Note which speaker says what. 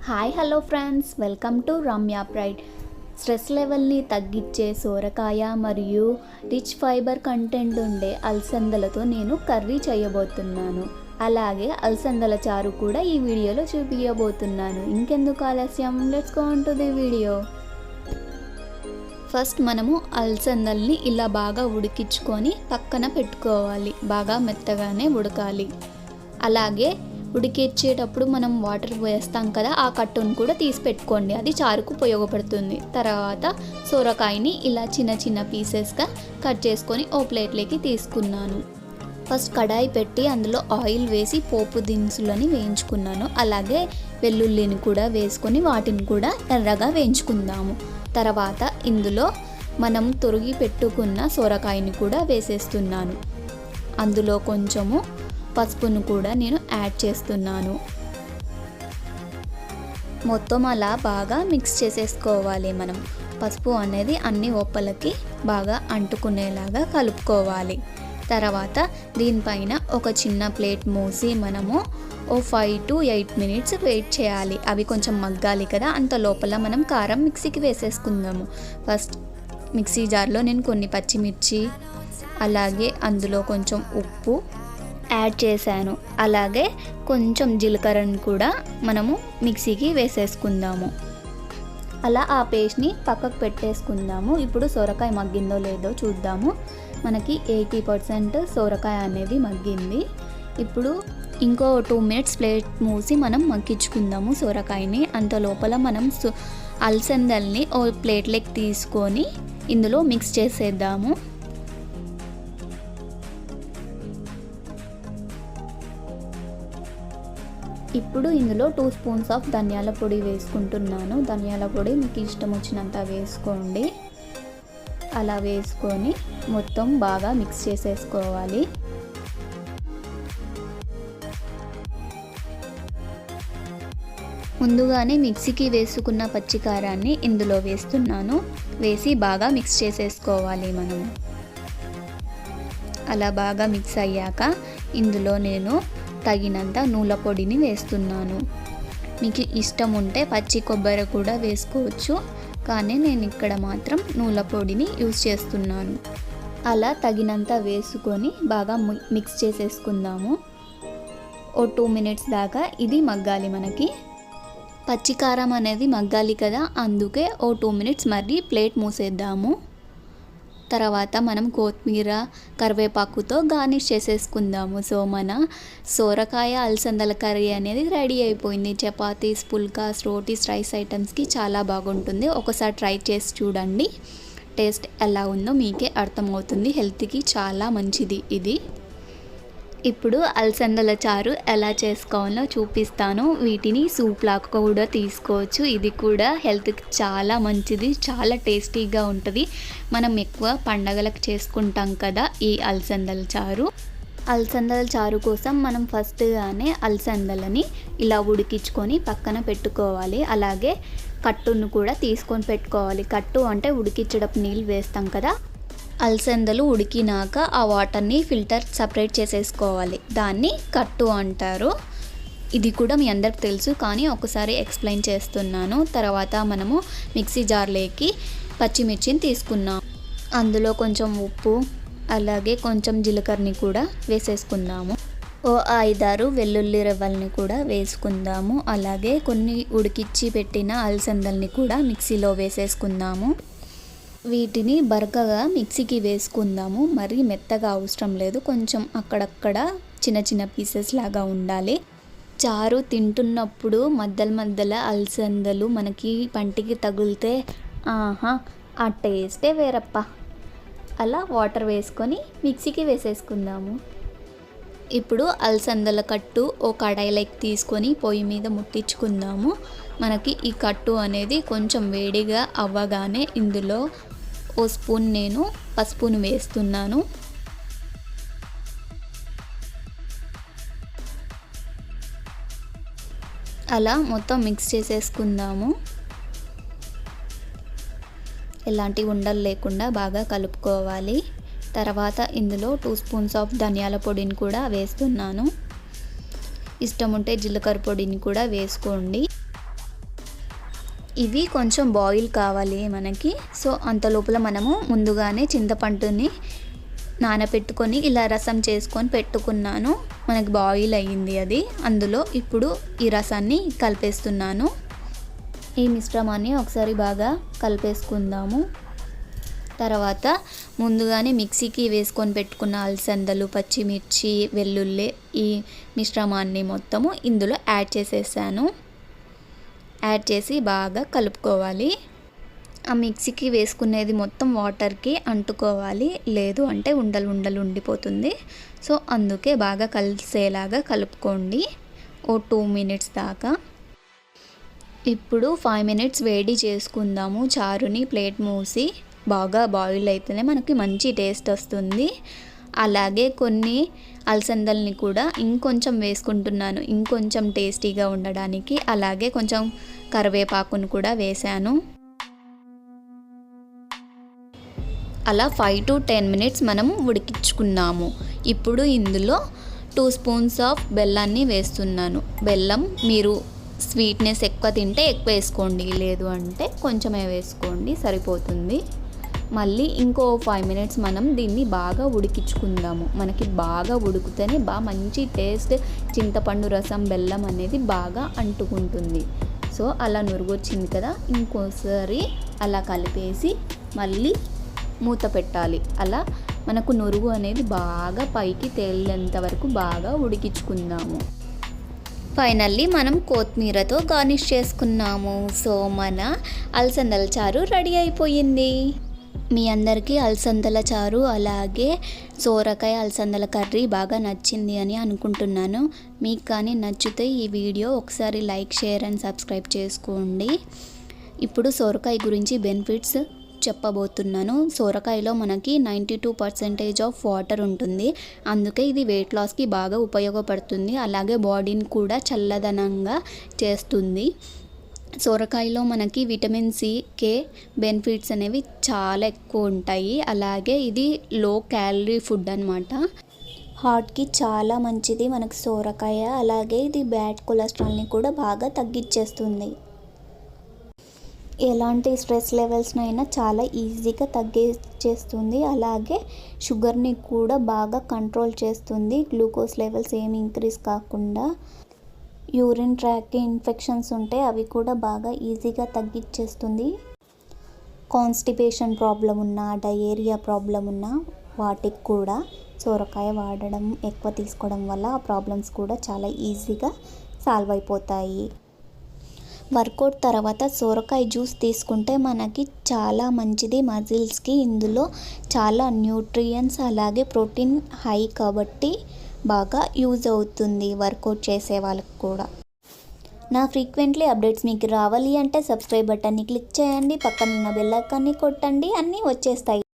Speaker 1: Hi hello friends, welcome to Ramya pride. Stress లెవెల్ని తగ్గించే సోరకాయ మరియు రిచ్ ఫైబర్ కంటెంట్ ఉండే అలసందలతో నేను కర్రీ చేయబోతున్నాను. అలాగే అలసందల చారు కూడా ఈ వీడియోలో చూపించబోతున్నాను. ఇంకెందుకు ఆలస్యం, let's go on to the video. First మనము అలసందల్ని ఇలా బాగా ఉడికించుకొని పక్కన పెట్టుకోవాలి. బాగా మెత్తగానే ఉడకాలి. అలాగే ఉడికించేటప్పుడు మనం వాటర్ వేస్తాం కదా, ఆ కట్టును కూడా తీసి పెట్టుకోండి, అది చారుకు ఉపయోగపడుతుంది. తర్వాత సొరకాయని ఇలా చిన్న చిన్న పీసెస్గా కట్ చేసుకొని ఓ ప్లేట్లోకి తీసుకున్నాను. ఫస్ట్ కడాయి పెట్టి అందులో ఆయిల్ వేసి పోపు దినుసులని వేయించుకున్నాను. అలాగే వెల్లుల్లిని కూడా వేసుకొని వాటిని కూడా ఎర్రగా వేయించుకుందాము. తర్వాత ఇందులో మనం తొరిగి పెట్టుకున్న సొరకాయని కూడా వేసేస్తున్నాను. అందులో కొంచెము పసుపును కూడా నేను యాడ్ చేస్తున్నాను. మొత్తం అలా బాగా మిక్స్ చేసేసుకోవాలి. మనం పసుపు అనేది అన్ని ఒప్పలకి బాగా అంటుకునేలాగా కలుపుకోవాలి. తర్వాత దీనిపైన ఒక చిన్న ప్లేట్ మూసి మనము 5 to 8 minutes వెయిట్ చేయాలి. అవి కొంచెం మగ్గాలి కదా, అంత లోపల మనం కారం మిక్సీకి వేసేసుకుందాము. ఫస్ట్ మిక్సీ జార్లో నేను కొన్ని పచ్చిమిర్చి, అలాగే అందులో కొంచెం ఉప్పు యాడ్ చేశాను. అలాగే కొంచెం జీలకర్రను కూడా మనము మిక్సీకి వేసేసుకుందాము. అలా ఆ పేస్ట్ని పక్కకు పెట్టేసుకుందాము. ఇప్పుడు సొరకాయ మగ్గిందో లేదో చూద్దాము. మనకి 80% సొరకాయ అనేది మగ్గింది. ఇప్పుడు ఇంకో 2 minutes ప్లేట్ మూసి మనం మగ్గించుకుందాము సొరకాయని. అంత లోపల మనం అలసందల్ని ఓ ప్లేట్లోకి తీసుకొని ఇందులో మిక్స్ చేసేద్దాము. ఇప్పుడు ఇందులో 2 spoons ఆఫ్ ధనియాల పొడి వేసుకుంటున్నాను. ధనియాల పొడి మీకు ఇష్టం వచ్చినంత వేసుకోండి. అలా వేసుకొని మొత్తం బాగా మిక్స్ చేసేసుకోవాలి. ముందుగానే మిక్సీకి వేసుకున్న పచ్చికారాన్ని ఇందులో వేస్తున్నాను. వేసి బాగా మిక్స్ చేసేసుకోవాలి మనము. అలా బాగా మిక్స్ అయ్యాక ఇందులో నేను తగినంత నూనె పొడిని వేస్తున్నాను. మీకు ఇష్టం ఉంటే పచ్చి కొబ్బరి కూడా వేసుకోవచ్చు, కానీ నేను ఇక్కడ మాత్రం నూనె పొడిని యూజ్ చేస్తున్నాను. అలా తగినంత వేసుకొని బాగా మిక్స్ చేసేసుకుందాము. ఓ 2 minutes దాకా ఇది మగ్గాలి. మనకి పచ్చికారం అనేది మగ్గాలి కదా, అందుకే ఓ 2 minutes మరి ప్లేట్ మూసేద్దాము. తర్వాత మనం కొత్తిమీర, కరివేపాకుతో గార్నిష్ చేసేసుకుందాము. సో మన సొరకాయ అలసందల కర్రీ అనేది రెడీ అయిపోయింది. చపాతీస్, పుల్కాస్, రోటీస్, రైస్ ఐటమ్స్కి చాలా బాగుంటుంది. ఒకసారి ట్రై చేసి చూడండి. టేస్ట్ ఎలా ఉందో మీకే అర్థమవుతుంది. హెల్త్కి చాలా మంచిది ఇది. ఇప్పుడు అలసందల చారు ఎలా చేసుకోవాలో చూపిస్తాను. వీటిని సూప్ లాగా కూడా తీసుకోవచ్చు. ఇది కూడా హెల్త్కి చాలా మంచిది, చాలా టేస్టీగా ఉంటుంది. మనం ఎక్కువ పండగలకు చేసుకుంటాం కదా ఈ అలసందల చారు. అలసందల చారు కోసం మనం ఫస్ట్గానే అలసందలని ఇలా ఉడికించుకొని పక్కన పెట్టుకోవాలి. అలాగే కట్టును కూడా తీసుకొని పెట్టుకోవాలి. కట్టు అంటే ఉడికించడం నీళ్ళు వేస్తాం కదా, అలసందలు ఉడికినాక ఆ వాటర్ని ఫిల్టర్ సపరేట్ చేసేసుకోవాలి. దాన్ని కట్టు అంటారు. ఇది కూడా మీ అందరికి తెలుసు, కానీ ఒకసారి ఎక్స్ప్లెయిన్ చేస్తున్నాను. తర్వాత మనము మిక్సీ జార్లోకి పచ్చిమిర్చిని తీసుకున్నాం. అందులో కొంచెం ఉప్పు, అలాగే కొంచెం జీలకర్రని కూడా వేసేసుకుందాము. ఓ 5-6 వెల్లుల్లి రెవ్వల్ని కూడా వేసుకుందాము. అలాగే కొన్ని ఉడికిచ్చి పెట్టిన అలసందల్ని కూడా మిక్సీలో వేసేసుకుందాము. వీటిని బరకగా మిక్సీకి వేసుకుందాము. మరీ మెత్తగా అవసరం లేదు, కొంచెం అక్కడక్కడ చిన్న చిన్న పీసెస్ లాగా ఉండాలి. చారు తింటున్నప్పుడు మధ్యలో అలసందలు మనకి పంటికి తగిలితే ఆహా, ఆ టేస్టే వేరప్ప. అలా వాటర్ వేసుకొని మిక్సీకి వేసేసుకుందాము. ఇప్పుడు అలసందల కట్టు ఓ కడాయిలోకి తీసుకొని పొయ్యి మీద ముట్టించుకుందాము. మనకి ఈ కట్టు అనేది కొంచెం వేడిగా అవ్వగానే ఇందులో ఓ స్పూన్ నేను పసుపును వేస్తున్నాను. అలా మొత్తం మిక్స్ చేసేసుకుందాము. ఎలాంటి ఉండలు లేకుండా బాగా కలుపుకోవాలి. తర్వాత ఇందులో 2 spoons ఆఫ్ ధనియాల పొడిని కూడా వేస్తున్నాను. ఇష్టం ఉంటే జీలకర్ర పొడిని కూడా వేసుకోండి. ఇవి కొంచెం బాయిల్ కావాలి మనకి. సో అంత లోపల మనము ముందుగానే చింతపండుని నానబెట్టుకొని ఇలా రసం చేసుకొని పెట్టుకున్నాను. మనకి బాయిల్ అయ్యింది అది. అందులో ఇప్పుడు ఈ రసాన్ని కలిపేస్తున్నాను. ఈ మిశ్రమాన్ని ఒకసారి బాగా కలిపేసుకుందాము. తర్వాత ముందుగానే మిక్సీకి వేసుకొని పెట్టుకున్న అలసందలు, పచ్చిమిర్చి, వెల్లుల్లి ఈ మిశ్రమాన్ని మొత్తము ఇందులో యాడ్ చేసేసాను. యాడ్ చేసి బాగా కలుపుకోవాలి. ఆ మిక్సీకి వేసుకునేది మొత్తం వాటర్కి అంటుకోవాలి, లేదు అంటే ఉండలు ఉండలు ఉండిపోతుంది. సో అందుకే బాగా కలిసేలాగా కలుపుకోండి ఓ 2 మినిట్స్ దాకా. ఇప్పుడు 5 మినిట్స్ వేడి చేసుకుందాము చారుని. ప్లేట్ మూసి బాగా బాయిల్ అయితేనే మనకి మంచి టేస్ట్ వస్తుంది. అలాగే కొన్ని అలసందల్ని కూడా ఇంకొంచెం వేసుకుంటున్నాను, ఇంకొంచెం టేస్టీగా ఉండడానికి. అలాగే కొంచెం కరివేపాకును కూడా వేసాను. అలా 5 to 10 మినిట్స్ మనం ఉడికించుకున్నాము. ఇప్పుడు ఇందులో 2 స్పూన్స్ ఆఫ్ బెల్లాన్ని వేస్తున్నాను. బెల్లం మీరు స్వీట్నెస్ ఎక్కువ తింటే ఎక్కువ వేసుకోండి, లేదు అంటే కొంచెమే వేసుకోండి, సరిపోతుంది. మళ్ళీ ఇంకో 5 మినిట్స్ మనం దీన్ని బాగా ఉడికించుకుందాము. మనకి బాగా ఉడికితేనే మంచి టేస్ట్, చింతపండు రసం, బెల్లం అనేది బాగా అంటుకుంటుంది. సో అలా నురుగొచ్చింది కదా, ఇంకోసారి అలా కలిపేసి మళ్ళీ మూత పెట్టాలి. అలా మనకు నురుగు అనేది బాగా పైకి తేలేంత వరకు బాగా ఉడికించుకుందాము. ఫైనల్లీ మనం కొత్తిమీరతో గార్నిష్ చేసుకున్నాము. సో మన అలసందల చారు రెడీ అయిపోయింది. మీ అందరికీ అలసందల చారు అలాగే సోరకాయ అలసందల కర్రీ బాగా నచ్చింది అని అనుకుంటున్నాను. మీకు కానీ నచ్చితే ఈ వీడియో ఒకసారి లైక్, షేర్ అండ్ సబ్స్క్రైబ్ చేసుకోండి. ఇప్పుడు సోరకాయ గురించి బెనిఫిట్స్ చెప్పబోతున్నాను. సోరకాయలో మనకి 92% ఆఫ్ వాటర్ ఉంటుంది. అందుకే ఇది వెయిట్ లాస్కి బాగా ఉపయోగపడుతుంది. అలాగే బాడీని కూడా చల్లదనంగా చేస్తుంది. సోరకాయలో మనకి విటమిన్ సి, కే బెనిఫిట్స్ అనేవి చాలా ఎక్కువ ఉంటాయి. అలాగే ఇది లో క్యాలరీ ఫుడ్ అనమాట. హార్ట్కి చాలా మంచిది మనకి సోరకాయ. అలాగే ఇది బ్యాడ్ కొలెస్ట్రాల్ని కూడా బాగా తగ్గించేస్తుంది. ఎలాంటి స్ట్రెస్ లెవెల్స్నైనా చాలా ఈజీగా తగ్గించేస్తుంది. అలాగే షుగర్ని కూడా బాగా కంట్రోల్ చేస్తుంది. గ్లూకోజ్ లెవెల్స్ ఏమి ఇంక్రీజ్ కాకుండా. యూరిన్ ట్రాక్ ఇన్ఫెక్షన్స్ ఉంటే అవి కూడా బాగా ఈజీగా తగ్గించేస్తుంది. కాన్స్టిపేషన్ ప్రాబ్లం ఉన్నా, డయేరియా ప్రాబ్లం ఉన్నా వాటికి కూడా సోరకాయ వాడడం, ఎక్కువ తీసుకోవడం వల్ల ఆ ప్రాబ్లమ్స్ కూడా చాలా ఈజీగా సాల్వ్ అయిపోతాయి. వర్కౌట్ తర్వాత సోరకాయ జ్యూస్ తీసుకుంటే మనకి చాలా మంచిది మజిల్స్కి. ఇందులో చాలా న్యూట్రియంట్స్ అలాగే ప్రోటీన్ హై కాబట్టి బాగా యూజ్ అవుతుంది వర్కౌట్ చేసే వాళ్ళకి కూడా. నా ఫ్రీక్వెంట్లీ అప్డేట్స్ మీకు రావాలి అంటే సబ్స్క్రైబ్ బటన్ని క్లిక్ చేయండి, పక్కన ఉన్న బెల్ ఐకాన్ని కొట్టండి, అన్నీ వచ్చేస్తాయి.